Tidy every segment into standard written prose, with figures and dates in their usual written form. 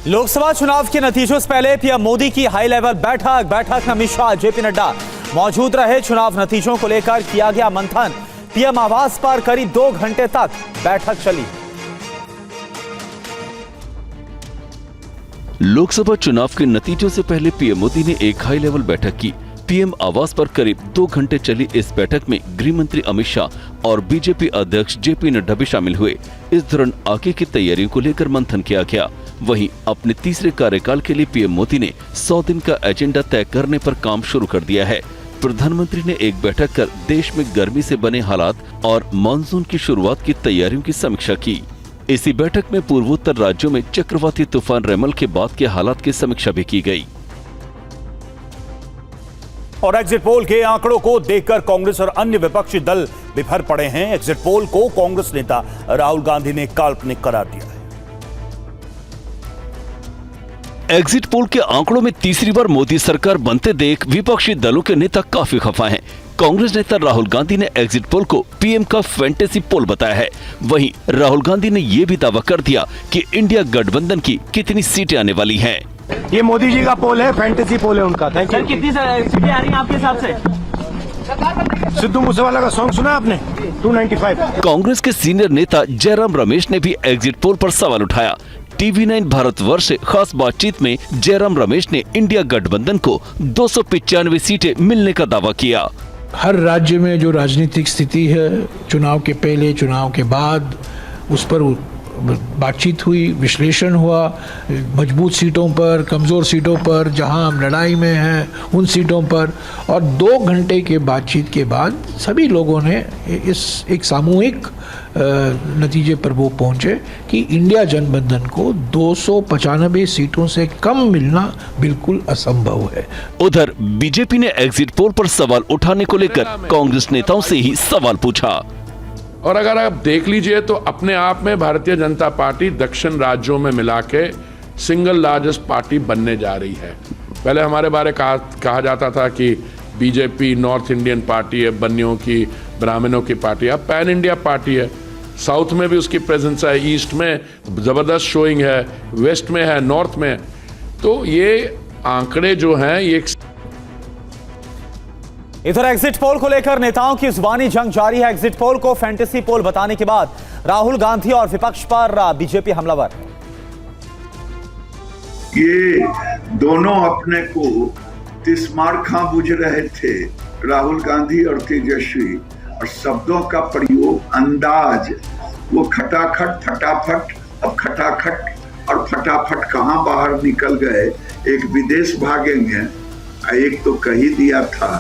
लोकसभा चुनाव के नतीजों से पहले पीएम मोदी की हाई लेवल बैठक में अमित शाह, जेपी नड्डा मौजूद रहे। चुनाव नतीजों को लेकर किया गया मंथन। पीएम आवास पर करीब 2 घंटे तक बैठक चली। लोकसभा चुनाव के नतीजों से पहले पीएम मोदी ने एक हाई लेवल बैठक की। पीएम आवास पर करीब 2 घंटे चली इस बैठक में गृह मंत्री अमित शाह और बीजेपी अध्यक्ष जेपी नड्डा भी शामिल हुए। इस दौरान आगे की तैयारियों को लेकर मंथन किया गया। वहीं अपने तीसरे कार्यकाल के लिए पीएम मोदी ने 100 दिन का एजेंडा तय करने पर काम शुरू कर दिया है। प्रधानमंत्री ने एक बैठक कर देश में गर्मी से बने हालात और मानसून की शुरुआत की तैयारियों की समीक्षा की। इसी बैठक में पूर्वोत्तर राज्यों में चक्रवाती तूफान रेमल के बाद के हालात की समीक्षा भी की गई। और एग्जिट पोल के आंकड़ों को देखकर कांग्रेस और अन्य विपक्षी दल बिफर पड़े हैं। एग्जिट पोल को कांग्रेस नेता राहुल गांधी ने काल्पनिक करार दिया है। एग्जिट पोल के आंकड़ों में तीसरी बार मोदी सरकार बनते देख विपक्षी दलों के नेता काफी खफा हैं। कांग्रेस नेता राहुल गांधी ने एग्जिट पोल को पीएम का फैंटेसी पोल बताया है। वहीं राहुल गांधी ने यह भी दावा कर दिया कि इंडिया गठबंधन की कितनी सीटें आने वाली हैं। ये मोदी जी का पोल है, फैंटेसी पोल है उनका। Thank you. कितनी सीटें आ रही हैं आपके हिसाब से? सिद्धू मूसेवाला का सॉन्ग सुना आपने? 295। कांग्रेस के सीनियर नेता जयराम रमेश ने भी एग्जिट पोल पर सवाल उठाया। TV9 भारतवर्ष से खास बातचीत में जयराम रमेश ने इंडिया गठबंधन को 295 सीटें मिलने का दावा किया। हर राज्य में जो राजनीतिक स्थिति है, चुनाव के पहले, चुनाव के बाद, उस पर बातचीत हुई, विश्लेषण हुआ। मजबूत सीटों पर, कमज़ोर सीटों पर, जहां हम लड़ाई में हैं उन सीटों पर। और 2 घंटे के बातचीत के बाद सभी लोगों ने इस एक सामूहिक नतीजे पर वो पहुंचे कि इंडिया गठबंधन को 295 सीटों से कम मिलना बिल्कुल असंभव है। उधर बीजेपी ने एग्जिट पोल पर सवाल उठाने को लेकर कांग्रेस नेताओं से ही सवाल पूछा। और अगर आप देख लीजिए तो अपने आप में भारतीय जनता पार्टी दक्षिण राज्यों में मिला के सिंगल लार्जेस्ट पार्टी बनने जा रही है। पहले हमारे बारे कहा जाता था कि बीजेपी नॉर्थ इंडियन पार्टी है, बनियों की, ब्राह्मणों की पार्टी। अब पैन इंडिया पार्टी है। साउथ में भी उसकी प्रेजेंस है, ईस्ट में जबरदस्त शोइंग है, वेस्ट में है, नॉर्थ में। तो ये आंकड़े जो हैं ये इधर एग्जिट पोल को लेकर नेताओं की जुबानी जंग जारी है। एग्जिट पोल को फैंटेसी पोल बताने के बाद राहुल गांधी और विपक्ष पर बीजेपी हमलावर। ये दोनों अपने को तिस्मार खां बुझ रहे थे, राहुल गांधी और तेजस्वी, और शब्दों का प्रयोग, अंदाज, वो खटाखट फटाफट, अब खटाखट और फटाफट कहां बाहर निकल गए। एक विदेश भागेंगे, एक तो कह ही दिया था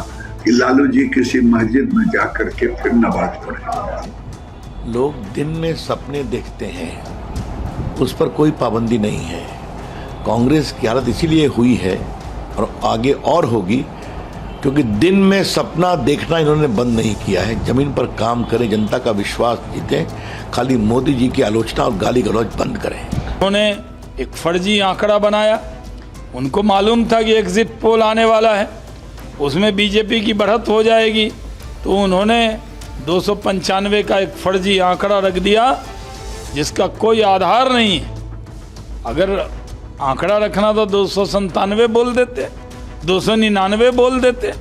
कि लालू जी किसी मस्जिद में जाकर के फिर नमाज पढ़े। लोग दिन में सपने देखते हैं, उस पर कोई पाबंदी नहीं है। कांग्रेस की हालत इसीलिए हुई है और आगे और होगी क्योंकि दिन में सपना देखना इन्होंने बंद नहीं किया है। जमीन पर काम करें, जनता का विश्वास जीतें, खाली मोदी जी की आलोचना और गाली गलौज बंद करें। उन्होंने एक फर्जी आंकड़ा बनाया। उनको मालूम था कि एग्जिट पोल आने वाला है, उसमें बीजेपी की बढ़त हो जाएगी, तो उन्होंने 295 का एक फर्जी आंकड़ा रख दिया जिसका कोई आधार नहीं है। अगर आंकड़ा रखना तो 297 बोल देते, 299 बोल देते।